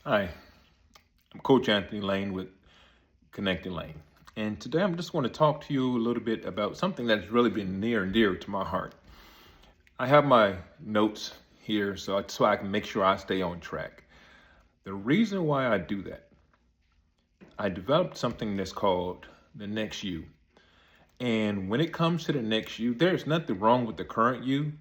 Hi, I'm Coach Anthony Lane with Connecting Lane. And today I'm just going to talk to you a little bit about something that's really been near and dear to my heart. I have my notes here so I can make sure I stay on track. The reason why I do that, I developed something that's called the next you. And when it comes to the next you, there's nothing wrong with the current you.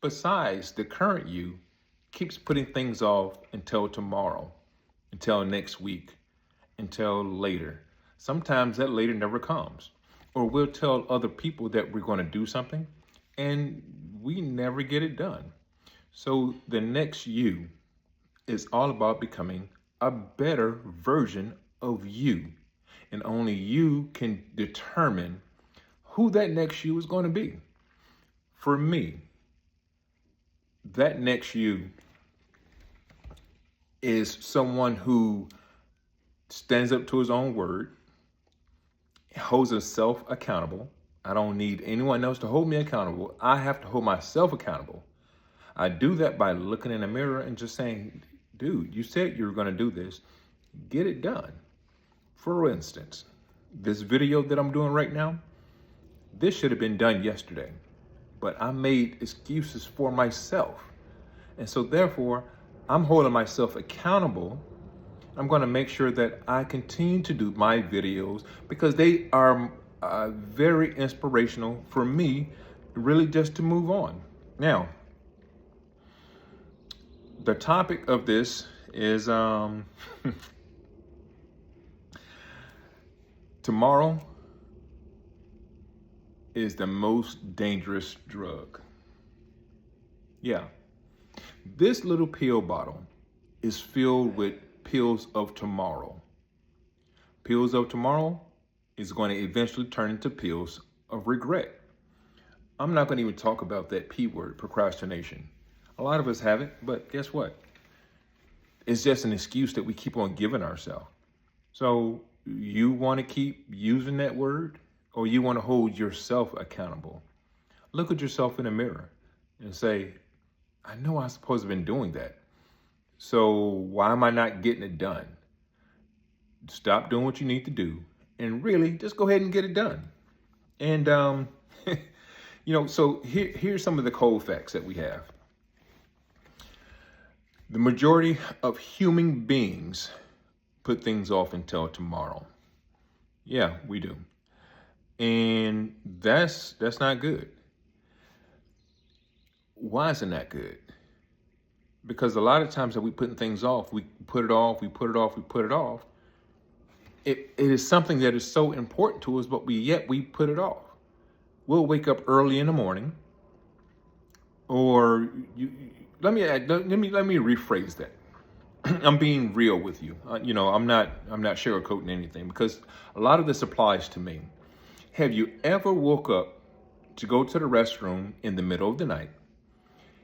Besides, the current you keeps putting things off until tomorrow, until next week, until later. Sometimes that later never comes. Or we'll tell other people that we're going to do something and we never get it done. So the next you is all about becoming a better version of you. And only you can determine who that next you is going to be. For me, that next you is someone who stands up to his own word, holds himself accountable. I don't need anyone else to hold me accountable. I have to hold myself accountable. I do that by looking in the mirror and just saying, dude, you said you were going to do this. Get it done. For instance, this video that I'm doing right now, this should have been done yesterday, but I made excuses for myself. And so therefore, I'm holding myself accountable. I'm going to make sure that I continue to do my videos because they are very inspirational for me, really just to move on. Now, the topic of this is tomorrow is the most dangerous drug. Yeah. This little pill bottle is filled with pills of tomorrow. Pills of tomorrow is going to eventually turn into pills of regret. I'm not going to even talk about that P word, procrastination. A lot of us have it, but guess what? It's just an excuse that we keep on giving ourselves. So you want to keep using that word, or you want to hold yourself accountable? Look at yourself in the mirror and say, I know I'm supposed to have been doing that. So why am I not getting it done? Stop doing what you need to do and really just go ahead and get it done. And, so here's some of the cold facts that we have. The majority of human beings put things off until tomorrow. Yeah, we do. And that's not good. Why isn't that good? Because a lot of times that we putting things off, we put it off, we put it off, we put it off. It is something that is so important to us, but we put it off. We'll wake up early in the morning, or let me rephrase that. I'm being real with you. I'm not sugarcoating anything because a lot of this applies to me. Have you ever woke up to go to the restroom in the middle of the night,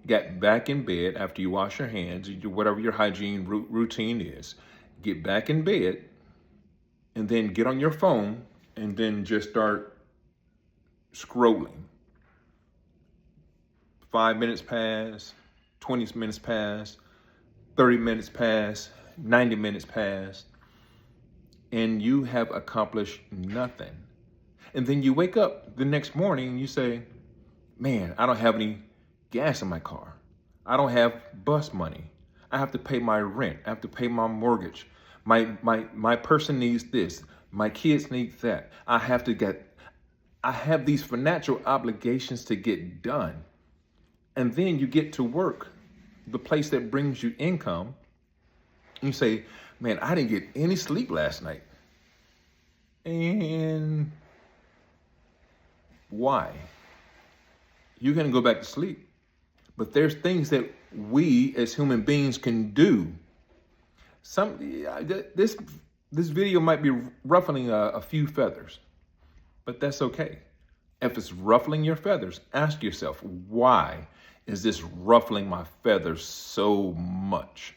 got back in bed after you wash your hands, whatever your hygiene routine is, get back in bed, and then get on your phone and then just start scrolling? 5 minutes pass, 20 minutes pass, 30 minutes pass, 90 minutes pass, and you have accomplished nothing. And then you wake up the next morning and you say, man, I don't have any gas in my car. I don't have bus money. I have to pay my rent. I have to pay my mortgage. My person needs this. My kids need that. I have these financial obligations to get done. And then you get to work, the place that brings you income, and you say, man, I didn't get any sleep last night. And why? You're going to go back to sleep. But there's things that we as human beings can do. This video might be ruffling a few feathers, but that's okay. If it's ruffling your feathers, ask yourself, why is this ruffling my feathers so much?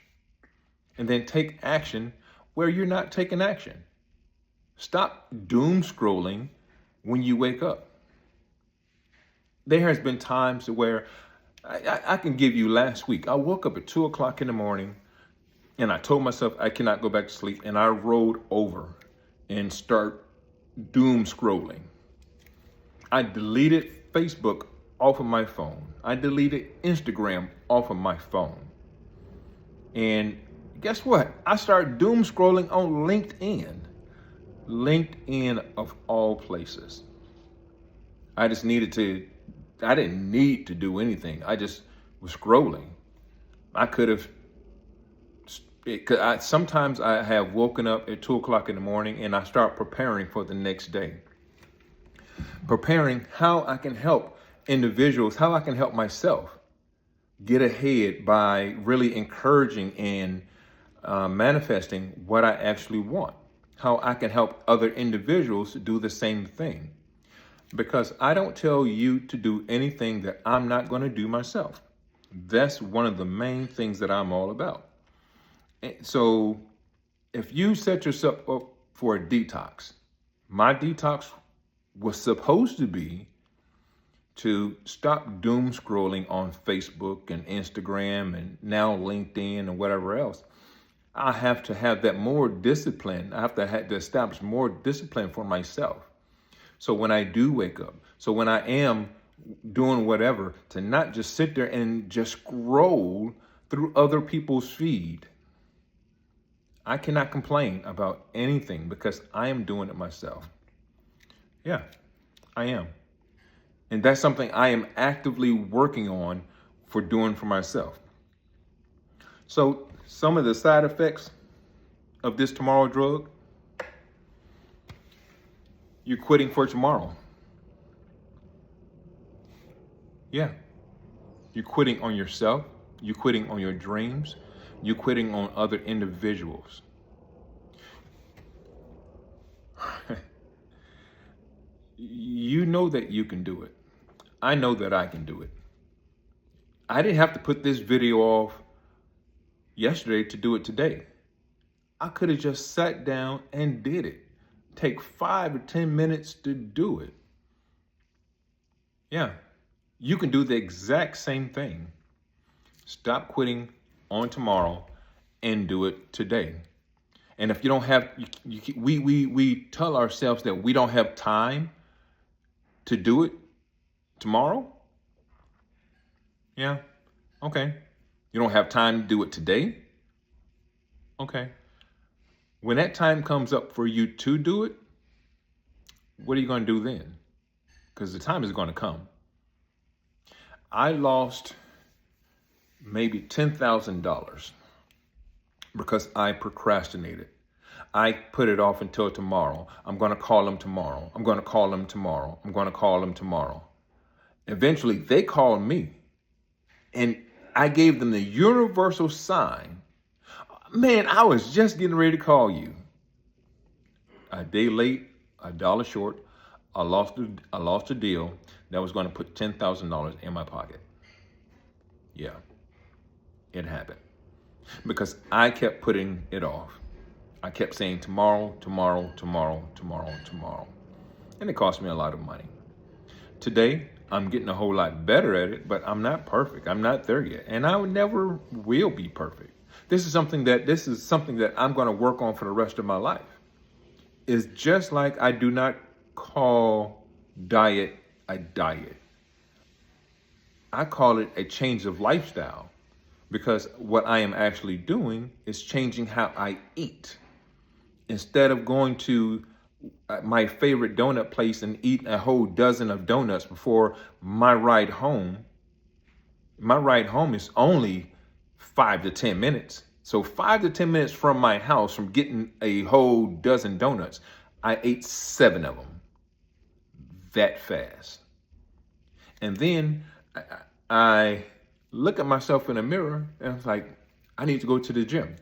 And then take action where you're not taking action. Stop doom scrolling when you wake up. There has been times where I can give you last week. I woke up at 2 o'clock in the morning. And I told myself I cannot go back to sleep. And I rolled over and start doom scrolling. I deleted Facebook off of my phone. I deleted Instagram off of my phone. And guess what? I started doom scrolling on LinkedIn. LinkedIn of all places. I didn't need to do anything. I just was scrolling. I could have, sometimes I have woken up at 2 o'clock in the morning and I start preparing for the next day. Preparing how I can help individuals, how I can help myself get ahead by really encouraging and manifesting what I actually want. How I can help other individuals do the same thing. Because I don't tell you to do anything that I'm not going to do myself. That's one of the main things that I'm all about. So if you set yourself up for a detox, my detox was supposed to be to stop doom scrolling on Facebook and Instagram and now LinkedIn and whatever else. I have to have that more discipline. I have to establish more discipline for myself. So when I do wake up, so when I am doing whatever, to not just sit there and just scroll through other people's feed. I cannot complain about anything because I am doing it myself. Yeah, I am. And that's something I am actively working on for doing for myself. So some of the side effects of this tomorrow drug, you're quitting for tomorrow. Yeah. You're quitting on yourself. You're quitting on your dreams. You're quitting on other individuals. You know that you can do it. I know that I can do it. I didn't have to put this video off yesterday to do it today. I could have just sat down and did it. Take 5 or 10 minutes to do it. Yeah, you can do the exact same thing. Stop quitting on tomorrow and do it today. And if you don't have, we tell ourselves that we don't have time to do it tomorrow. Yeah, okay. You don't have time to do it today. Okay. When that time comes up for you to do it, what are you going to do then? Because the time is going to come. I lost maybe $10,000 because I procrastinated. I put it off until tomorrow. I'm going to call them tomorrow. I'm going to call them tomorrow. I'm going to call them tomorrow. Eventually, they called me, and I gave them the universal sign. Man, I was just getting ready to call you. A day late, $1 short. I lost a deal that was going to put $10,000 in my pocket. Yeah, it happened because I kept putting it off. I kept saying tomorrow, tomorrow, tomorrow, tomorrow, tomorrow. And it cost me a lot of money. Today, I'm getting a whole lot better at it, but I'm not perfect. I'm not there yet. And I never will be perfect. This is something that I'm going to work on for the rest of my life. It's just like I do not call diet a diet. I call it a change of lifestyle because what I am actually doing is changing how I eat. Instead of going to my favorite donut place and eating a whole dozen of donuts before my ride home is only 5 to 10 minutes. So 5 to 10 minutes from my house, from getting a whole dozen donuts, I ate 7 of them that fast. And then I look at myself in the mirror and I'm like, I need to go to the gym.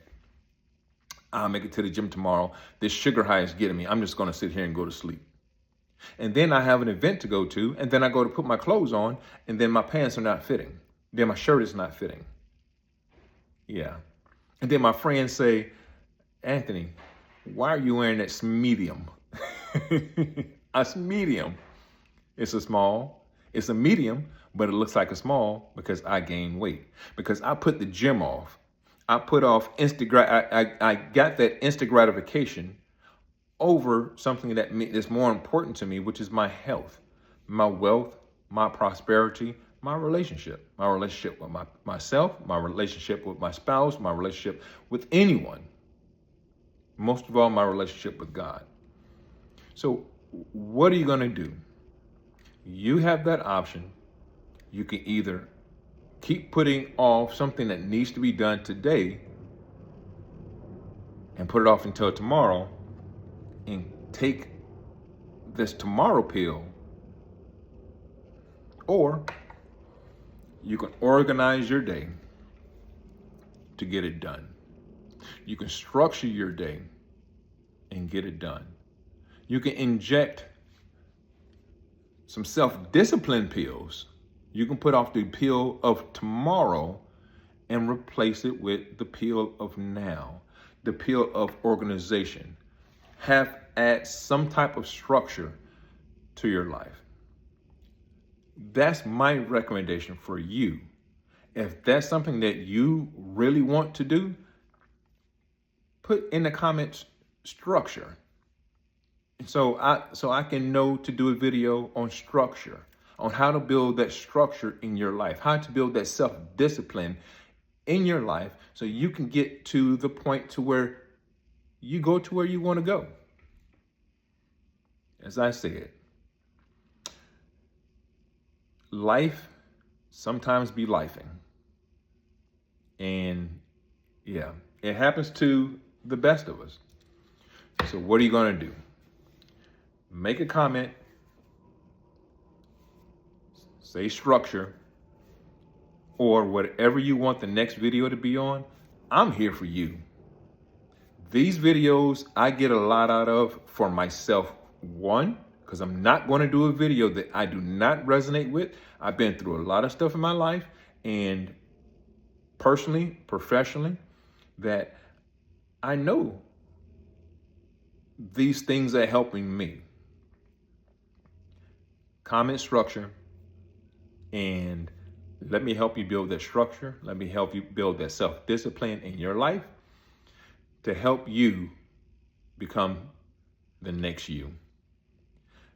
I'll make it to the gym tomorrow. This sugar high is getting me. I'm just going to sit here and go to sleep. And then I have an event to go to, and then I go to put my clothes on, and then my pants are not fitting. Then my shirt is not fitting. Yeah. And then my friends say, Anthony, why are you wearing that medium? A medium. It's a small. It's a medium, but it looks like a small because I gained weight. Because I put the gym off. I put off I got that instant gratification over something that's more important to me, which is my health, my wealth, my prosperity, my relationship with myself, my relationship with my spouse, my relationship with anyone. Most of all, my relationship with God. So what are you going to do? You have that option. You can either keep putting off something that needs to be done today and put it off until tomorrow and take this tomorrow pill, or you can organize your day to get it done. You can structure your day and get it done. You can inject some self-discipline pills. You can put off the pill of tomorrow and replace it with the pill of now, the pill of organization. Add some type of structure to your life. That's my recommendation for you. If that's something that you really want to do, put in the comments structure. So I can know to do a video on structure, on how to build that structure in your life, how to build that self-discipline in your life so you can get to the point to where you go to where you want to go. As I said, life sometimes be lifing. And yeah, it happens to the best of us. So what are you going to do? Make a comment, say structure, or whatever you want the next video to be on. I'm here for you. These videos I get a lot out of for myself. One, because I'm not going to do a video that I do not resonate with. I've been through a lot of stuff in my life, and personally, professionally, that I know these things are helping me. Comment structure, and let me help you build that structure. Let me help you build that self-discipline in your life to help you become the next you.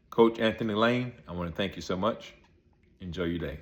Coach Anthony Lane, I want to thank you so much. Enjoy your day.